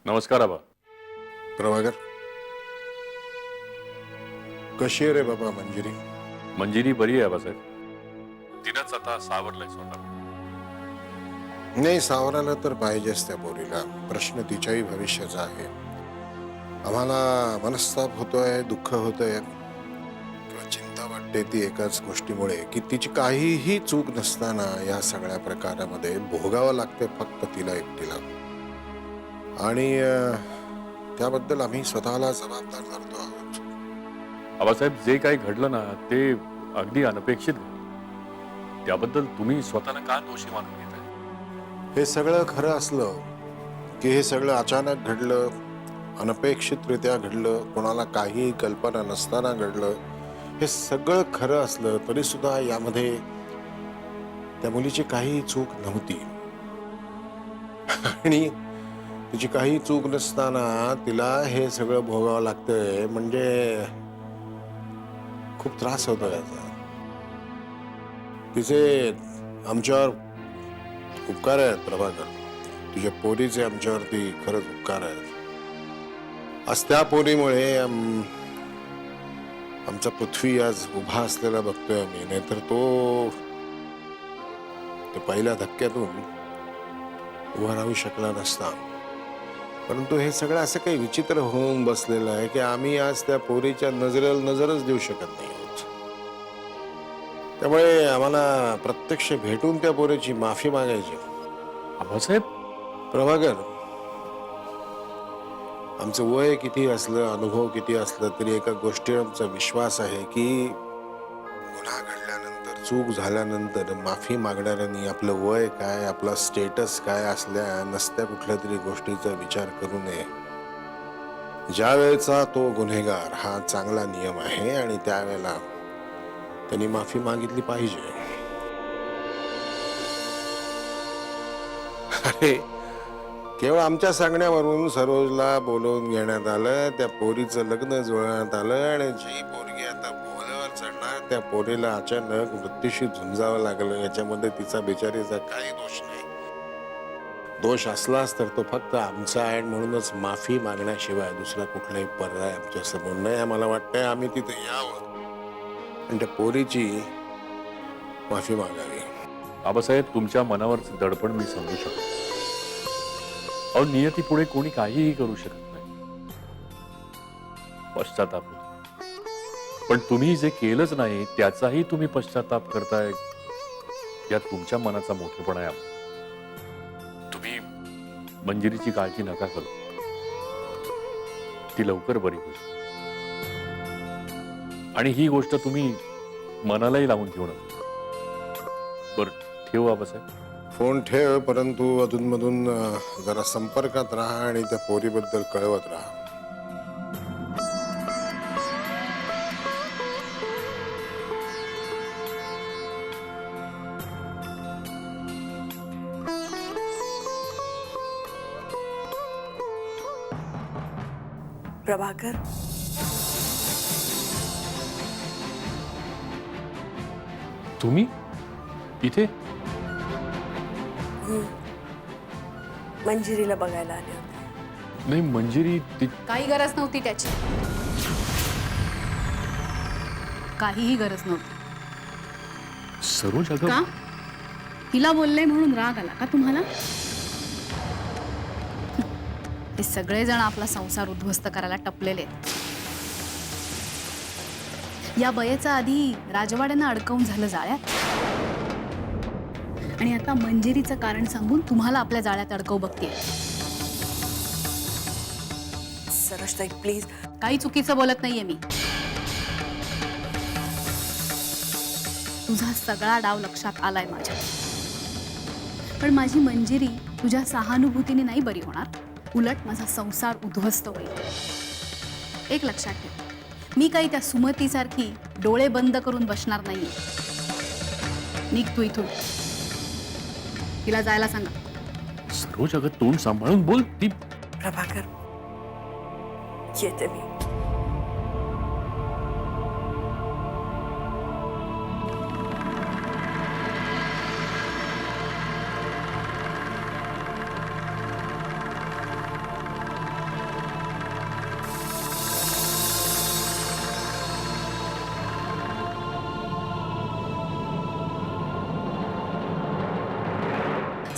नमस्कार आबा. प्रभाकर, कशी आहे रे बाबा मंजिरी? मंजिरी बरी आहे आबासाहेब. तिनंच आता सावरलंय स्वतः. नाही, सावरायला तर पाहिजेच त्या पोरीला. प्रश्न तिच्याही भविष्याचा आहे. आम्हाला मनस्ताप होतोय, दुःख होतंय किंवा चिंता वाटते ती एकाच गोष्टीमुळे की तिची काहीही चूक नसताना या सगळ्या प्रकारामध्ये भोगावं लागते फक्त तिला एकटीला. आणि त्याबद्दल आम्ही स्वतःला जबाबदार धरतो आहोत. आबासाहेब, जे काही घडलं ना ते अगदी अनपेक्षित घडलं. त्याबद्दल तुम्ही स्वतःला का दोषी मानून घेताय? हे सगळं खरं असलं की हे सगळं अचानक घडलं, अनपेक्षितरित्या घडलं, कोणाला काही कल्पना नसताना घडलं, हे सगळं खरं असलं तरी सुद्धा यामध्ये त्या मुलीची काही चूक नव्हती. आणि तिची काही चूक नसताना तिला हे सगळं भोगावं लागतंय म्हणजे खूप त्रास होतो याचा. तिचे आमच्यावर उपकार आहेत प्रभाकर. तुझ्या पोरीचे आमच्यावरती खरंच उपकार आहेत. आज त्या पोरीमुळे आमचा पृथ्वी आज उभा असलेला बघतोय आम्ही. नाहीतर तो पहिल्या धक्क्यातून उभा राहू शकला नसता. परंतु हे सगळं असं काही विचित्र होऊन बसलेलं आहे की आम्ही आज त्या पोरीच्या नजरेला नजरच देऊ शकत नाही आहोत. त्यामुळे आम्हाला प्रत्यक्ष भेटून त्या पोरीची माफी मागायची. आबासाहेब, प्रभाकर, आमचं वय किती असलं, अनुभव किती असलं तरी एका गोष्टीवर आमचा विश्वास आहे की गुन्हा घडल्यानंतर, चूक झाल्यानंतर माफी मागणाऱ्यांनी आपलं वय काय, आपला स्टेटस काय असल्या नसत्या कुठल्या तरी गोष्टीचा विचार करू नये. ज्या वेळेचा तो गुन्हेगार हा चांगला नियम आहे आणि त्यावेळेला त्यांनी माफी मागितली पाहिजे. अरे, केवळ आमच्या सांगण्यावरून सरोजला बोलवून घेण्यात आलं, त्या पोरीचं लग्न जुळवण्यात आलं आणि जी पोरगी आता बोहल्यावर चढणार त्या पोरीला अचानक मृत्यूशी झुंजावं लागलं. याच्यामध्ये तिचा बिचारीचा काही दोष नाही. दोष असलाच तर तो फक्त आमचा आहे. म्हणूनच माफी मागण्याशिवाय दुसरा कुठलाही पर्याय आमच्या समोर नाही. आम्हाला वाटतंय आम्ही तिथे यावं आणि त्या पोरीची माफी मागावी. आबासाहेब, तुमच्या मनावरचं दडपण मी समजू शकतो. अहो, नियती पुढे कोणी काहीही करू शकत नाही. पश्चाताप होतो. पण तुम्ही जे केलंच नाही त्याचाही तुम्ही पश्चाताप करताय, यात तुमच्या मनाचा मोठेपणा आहे. तुम्ही मंजिरीची काळजी नका करू. ती लवकर बरी होईल. आणि ही गोष्ट तुम्ही मनालाही लावून घेऊ नका. बरं, ठेवू आबासाहेब? फोन ठेव, परंतु अधूनमधून जरा संपर्कात राहा आणि त्या पोरीबद्दल कळवत राहा. प्रभाकर, तुम्ही इथे? मंजिरीला बघायला आले होते. नाही, मंजिरी काही गरज नव्हती त्याची. काहीही गरज नव्हती. सरोज, का? अगं तिला बोलले म्हणून राग आला का तुम्हाला? हे सगळेजण आपला संसार उद्ध्वस्त करायला टपलेले. या बयेचा आधी राजवाड्यानं अडकवून झालं जाळ्यात, आणि आता मंजिरीचं कारण सांगून तुम्हाला आपल्या जाळ्यात अडकवू बघते. सरोजताई, प्लीज. काही चुकीचं बोलत नाहीये मी. तुझा सगळा डाव लक्षात आलाय माझ्या. पण माझी मंजिरी तुझ्या सहानुभूतीने नाही बरी होणार. उलट माझा संसार उद्ध्वस्त होईल. एक लक्षात ठेव, मी काही त्या सुमतीसारखी डोळे बंद करून बसणार नाहीये. निघ तू इथून. तिला जायला सांगा. सरोज, अगं तोंड सांभाळून बोल. ती प्रभाकर, येते मी.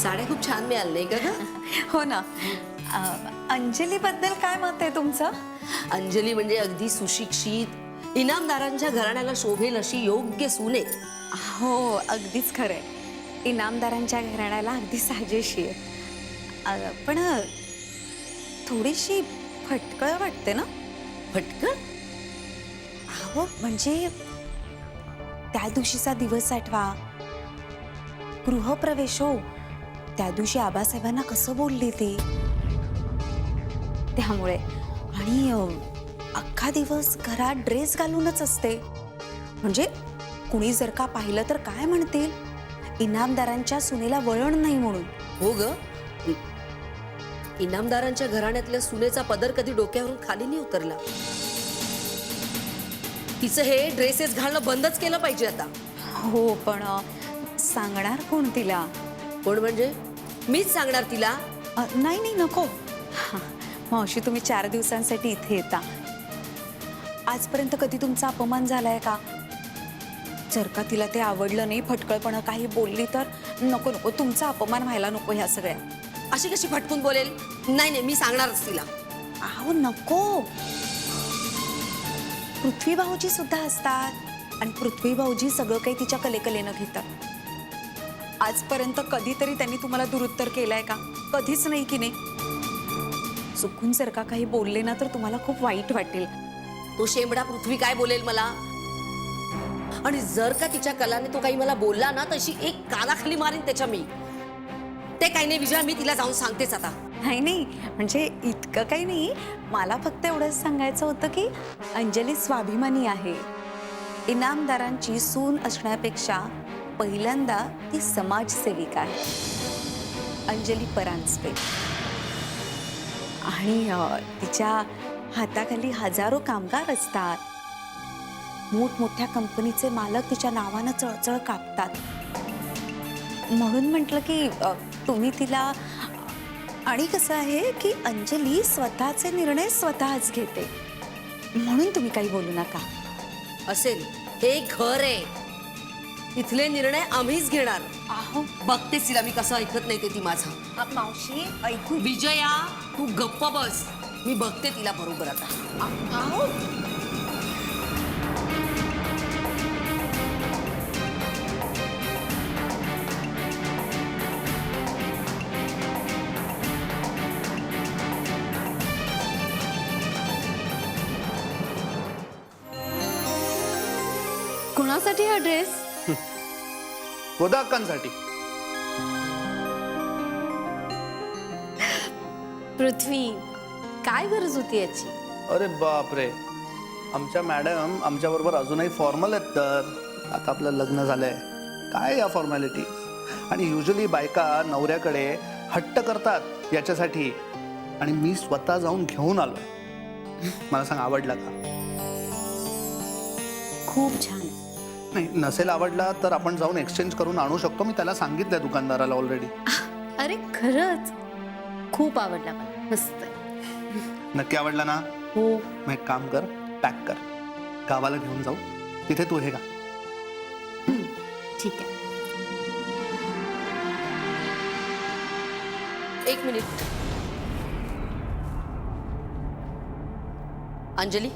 साड्या खूप छान मिळाल्या नाही का ग? हो ना. अंजली बद्दल काय मत आहे तुमचं? अंजली म्हणजे अगदी सुशिक्षित, इनामदारांच्या घराण्याला शोभेल अशी योग्य सून आहे. हो, अगदीच खरंय. इनामदारांच्या घराण्याला अगदी साजेशी आहे. पण थोडीशी फटकळ वाटते ना? फटकळ? हो, म्हणजे त्या दिवशीचा दिवस आठवा, गृहप्रवेश हो. त्या दिवशी आबासाहेबांना कसं बोलली ती, त्यामुळे. आणि अख्खा दिवस घरात ड्रेस घालूनच असते. म्हणजे कुणी जर का पाहिलं तर काय म्हणतील, इनामदारांच्या सुनेला वळण नाही म्हणून. हो ग, इनामदारांच्या घराण्यातल्या सुनेचा पदर कधी डोक्यावरून खाली नाही उतरला. तिचं हे ड्रेसेस घालणं बंदच केलं पाहिजे आता. हो, पण सांगणार कोण तिला? कोण म्हणजे? मीच सांगणार तिला. नाही नाही, नको. मावशी, तुम्ही 4 दिवसांसाठी इथे येता. आजपर्यंत कधी तुमचा अपमान झालाय का? जर का तिला ते आवडलं नाही, फटकळपणा काही बोलली तर नको नको, तुमचा अपमान व्हायला नको ह्या सगळ्या. अशी कशी फटकून बोलेल? नाही नाही, मी सांगणारच तिला. अहो नको. पृथ्वी भाऊजी सुद्धा असतात आणि पृथ्वी भाऊजी सगळं काही तिच्या कलेकलेनं घेतात. आजपर्यंत कधीतरी त्यांनी तुम्हाला दुरुत्तर केलंय का? कधीच नाही की नाही. चुकून जर का काही बोलले ना तर तुम्हाला खूप वाईट वाटेल. तो शेंबडा पृथ्वी काय बोलेल मला? आणि जर का तिच्या कलाने तो काही मला बोलला ना, तशी एक कानाखाली मारीन त्याच्या मी. ते काही नाही विजया, मी तिला जाऊन सांगतेच आता. नाही नाही, म्हणजे इतकं काही नाही. मला फक्त एवढंच सांगायचं होतं की अंजली स्वाभिमानी आहे. इनामदारांची सून असण्यापेक्षा पहिल्यांदा ती समाजसेविका आहे. अंजली परांजपे. आणि तिच्या हाताखाली हजारो कामगार असतात. मोठमोठ्या कंपनीचे मालक तिच्या नावानं चळचळ कापतात. म्हणून म्हटलं की तुम्ही तिला. आणि कसं आहे की अंजली स्वतःचे निर्णय स्वतःच घेते, म्हणून तुम्ही काही बोलू नका. असेल, हे घर आहे, इथले निर्णय आम्हीच घेणार. अहो बघतेच तिला मी कसं ऐकत नाही ते ती माझं. मावशी, ऐकू. विजया, तू गप्प बस, मी बघते तिला बरोबर आता. अहो कोणासाठी हा ड्रेस? गोदाकांसाठी. पृथ्वी, काय गरज होती याची? अरे बापरे, आमच्या मॅडम आमच्याबरोबर अजूनही फॉर्मल आहेत. तर आता आपलं लग्न झालंय, काय या फॉर्मॅलिटी? आणि युजली बायका नवऱ्याकडे हट्ट करतात याच्यासाठी, आणि मी स्वतः जाऊन घेऊन आलोय. मला सांग, आवडला का? खूप छान. नाही, नसेल आवडला तर आपण जाऊन एक्सचेंज करून आणू शकतो. मी त्याला सांगितलंय दुकानदाराला ऑलरेडी. अरे खरंच खूप आवडला मला, मस्त. नक्की आवडला ना? हो. मग एक काम कर, पॅक कर, गावाला घेऊन जाऊ, तिथे तू हे का. ठीक आहे. एक मिनिट. अंजली,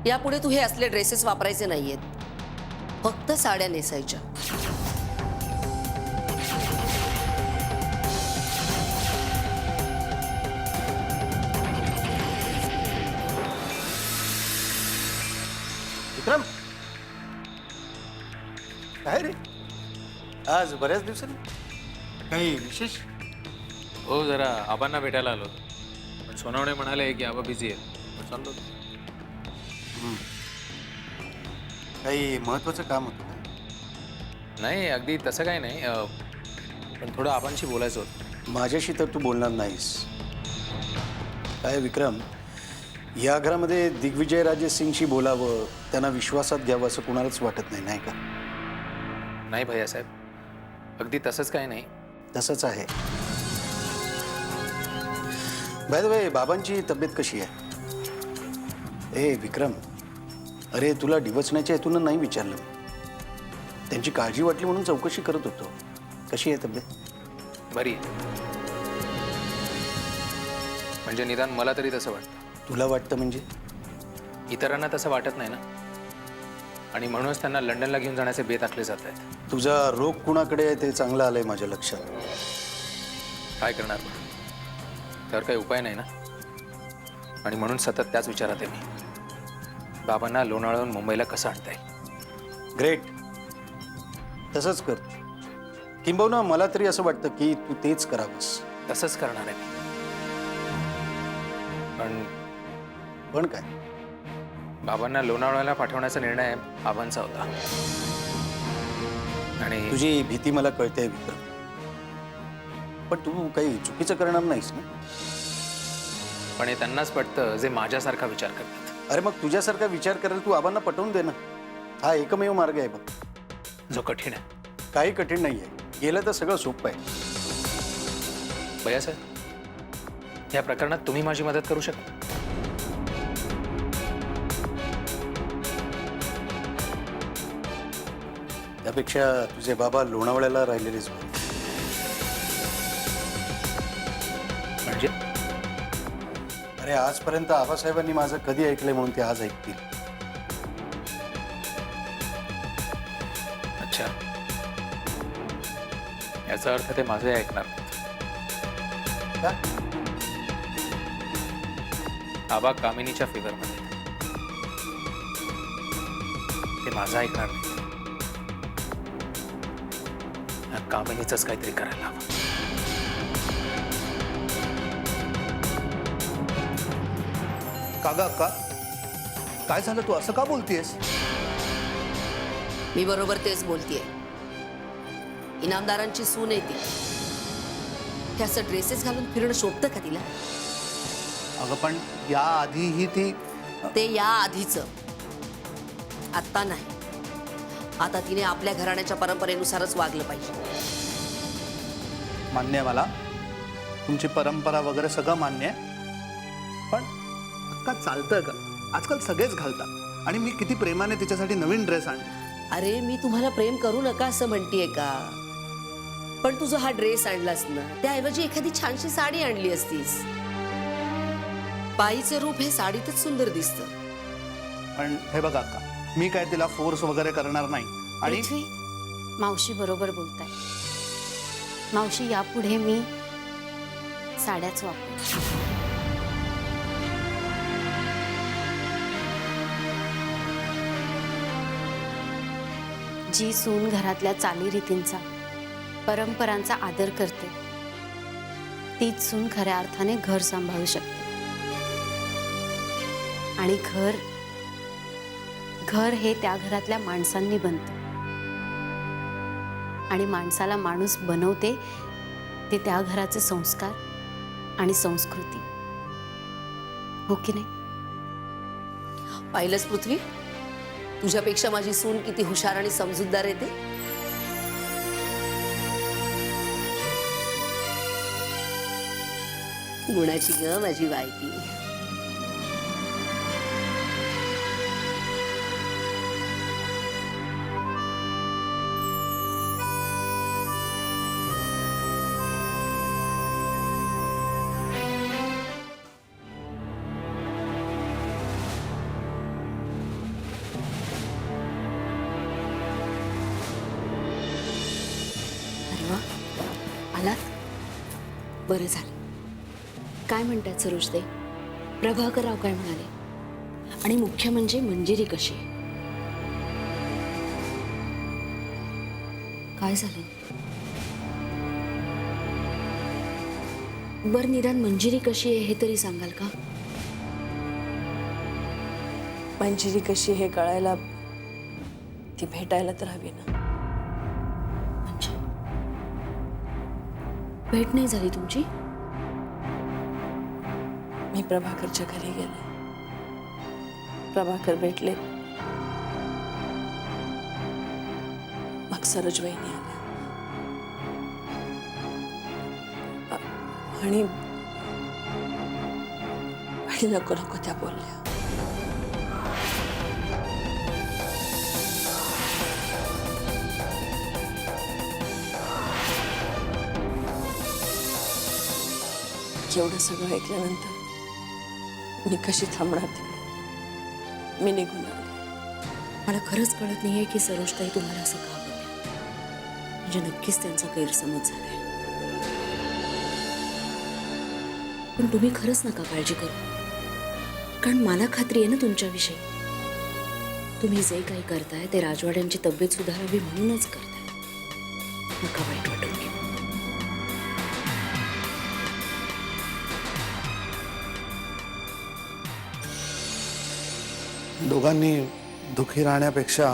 यापुढे तू हे असले ड्रेसेस वापरायचे नाहीयेत, फक्त साड्या नेसायच्या. विक्रम, काय रे आज बऱ्याच दिवसांनी? काही विशेष? हो, जरा आबांना भेटायला आलो, पण सोनावणे म्हणाले की आबा बिझी आहेत. चाललो. काही महत्वाचं काम होतं का? नाही, अगदी तसं काही नाही, पण थोडं आबांशी बोलायचं होतं. माझ्याशी तर तू बोलणार नाहीस. काय विक्रम, या घरामध्ये दिग्विजयराजे सिंगशी बोलावं, त्यांना विश्वासात घ्यावं असं कुणालाच वाटत नाही, नाही का? नाही भैयासाहेब, अगदी तसंच काही नाही. तसंच आहे. बाय द वे, बाबांची तब्येत कशी आहे? ए विक्रम, अरे तुला डिवचण्याच्या हेतून नाही विचारलं, त्यांची काळजी वाटली म्हणून चौकशी करत होतो. कशी आहे तब्येत? बरी आहे. म्हणजे निदान मला तरी तसं वाटतं. तुला वाटतं म्हणजे? इतरांना तसं वाटत नाही ना, आणि म्हणूनच त्यांना लंडनला घेऊन जाण्याचे बेत आखले जात आहेत. तुझा रोग कुणाकडे आहे ते चांगलं आलंय माझ्या लक्षात. काय करणार मग? त्यावर काही उपाय नाही ना, आणि म्हणून सतत त्याच विचारात आहे मी. बाबांना लोणावळ्याहून मुंबईला कसं आणता येईल. ग्रेट, तसंच कर. किंबहुना मला तरी असं वाटतं की तू तेच करावंस. तसंच करणार आहे मी. पण काय? बाबांना लोणावळ्याला पाठवण्याचा निर्णय बाबांचा होता. आणि तुझी भीती मला कळते विक्रम, पण तू काही चुकीचं करणार नाहीस ना? पण हे त्यांनाच पटतं जे माझ्यासारखा विचार करतात. अरे मग तुझ्यासारखा विचार करायला तू आबांना पटवून दे ना. हा एकमेव मार्ग आहे बघ. जो कठीण आहे. काही कठीण नाही आहे, गेलं तर सगळं सोपं आहे. भैया साहेब, या प्रकरणात तुम्ही माझी मदत करू शकता. त्यापेक्षा तुझे बाबा लोणावळ्याला राहिलेलेच बरे. म्हणजे अरे आजपर्यंत आबासाहेबांनी माझं कधी ऐकलंय म्हणून ते आज ऐकतील. अच्छा, याचा अर्थ ते माझे ऐकणार नाहीत. का? आबा कामिनीच्या फेवरमध्ये आहेत. ते माझं ऐकणार नाही. कामिनीचंच काहीतरी करायला हवं. कागा अक्का, काय झालं? तू असं का बोलतेस? मी बरोबर तेच बोलतेय. इनामदारांची सून येते, हे असं ड्रेसेस घालून फिरणं शोभतं का तिला? अगं पण या आधीही ती ते या आधीचं, आत्ता नाही. आता तिने आपल्या घराण्याच्या परंपरेनुसारच वागलं पाहिजे. मान्य आहे मला, तुमची परंपरा वगैरे सगळं मान्य आहे, पण अक्का चालतं का? आजकाल सगळेच घालतात, आणि मी किती प्रेमाने तिच्यासाठी नवीन ड्रेस आणला. अरे मी तुम्हाला प्रेम करू नका असं म्हणतेय का? पण तुझा हा ड्रेस आणलास ना, त्याऐवजी एखादी छानशी साडी आणली असतीस. बाईचे रूप हे साडीतच सुंदर दिसतं. पण हे बघा अक्का, मी काय तिला फोर्स वगैरे करणार नाही. आणि पृथ्वी, मावशी बरोबर बोलताय. मावशी, यापुढे मी साड्याच वापरते. जी सून घरातल्या चालीरीतींचा, परंपरांचा आदर करते, तीच सून खऱ्या अर्थाने घर सांभाळू शकते. आणि घर हे त्या घरातल्या माणसांनी बनतं, आणि माणसाला माणूस बनवते ते त्या घराचे संस्कार आणि संस्कृती. हो की नाही? पाहिलंच पृथ्वी, तुझ्यापेक्षा माझी सून किती हुशार आणि समजूतदार आहे ते. गुणाची ग माझी बायती. आलात? बरं झालं. काय म्हणतात सरोज ते? प्रभाकरराव काय म्हणाले? आणि मुख्य म्हणजे मंजिरी कशी? काय झालं? बरं, निदान मंजिरी कशी आहे हे तरी सांगाल का? मंजिरी कशी हे कळायला ती भेटायला तर हवी ना. म्हणजे भेट नाही झाली तुमची? मी प्रभाकरच्या घरी गेले, प्रभाकर भेटले, मग सरोज वहिनी आल्या आणि नको नको त्या बोलल्या. एवढं सगळं ऐकल्यानंतर मी कशी थांबणार तिकडे? मी निघून आले. मला खरंच कळत नाहीये की सरोजताई तुम्हाला असं का बोलल्या. म्हणजे नक्कीच त्यांचा गैरसमज झालाय. पण तुम्ही खरंच नका काळजी करू, कारण मला खात्री आहे ना तुमच्याविषयी. तुम्ही जे काही करताय ते राजवाड्यांची तब्येत सुधारावी म्हणूनच करताय. नका वाईट वाटून घेऊ. दोघांनी दुःखी राहण्यापेक्षा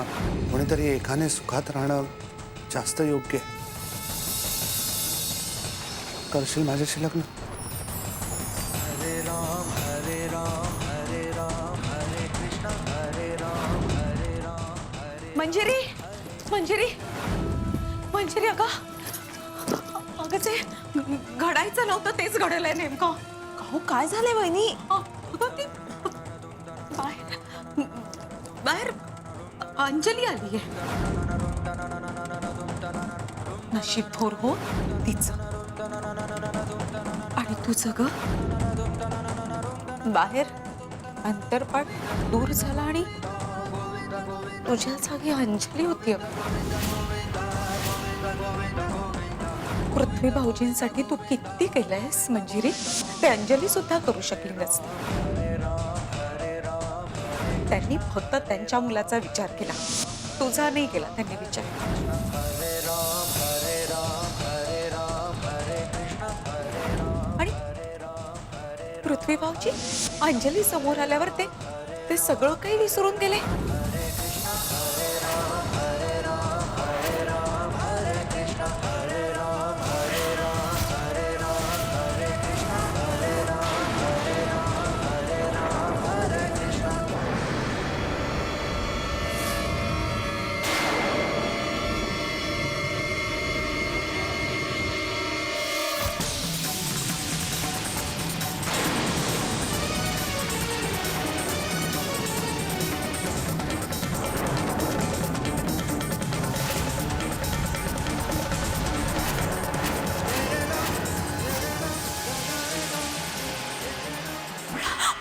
कोणीतरी एकाने सुखात राहणं जास्त योग्य आहे. करशील माझ्याशी लग्न? मंजिरी मंजिरी मंजिरी, अगं अगं जे घडायचं नव्हतं तेच घडलंय नेमकं. हो काय झालंय वहिनी? बाहेर बाहेर अंजली आलीये. नशीब थोर हो तिचं. आणि तुझं ग बाहेर अंतरपाट दूर झाला आणि तुझ्या जागी अंजली होती. पृथ्वी भाऊजींसाठी तू किती केलंयस मंजिरी, ते अंजली सुद्धा करू शकली नसती. त्यांनी फक्त त्यांच्या मुलाचा विचार केला, तुझा नाही केला त्यांनी विचार. आणि पृथ्वी भाऊजी अंजली समोर आल्यावर ते सगळं काही विसरून गेले.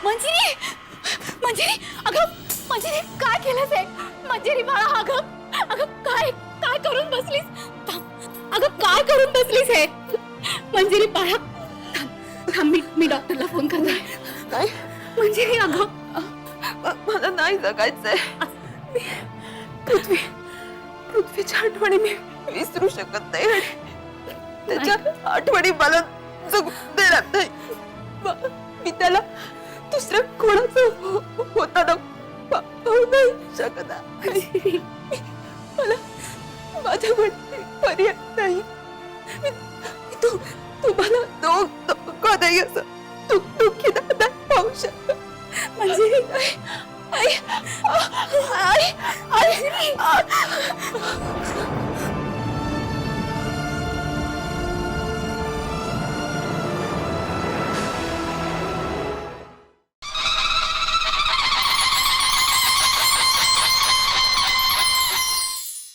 मंजिरी मंजिरी, अगं मंजिरी काय केलंस हे? मंजिरी बाळा, अगं अगं काय काय करून बसलीस? थांब अगं, काय करून बसलीस हे? मंजिरी बाळा, थांब मी डॉक्टरला फोन करते. काय मंजिरी अगं, मला नाही जगायचंय. पृथ्वीच्या आठवणी मी विसरू शकत नाही आणि त्याच्या आठवणी मला जगू देणार नाही. मी त्याला दुसऱ्या कोणाचं होताना पाहू नाही शकत. मला माझ्याकडे पर्याय नाही. तुम्हाला धोका नाही असं दुःखी दादा पाहू शकत. मंजिरी आई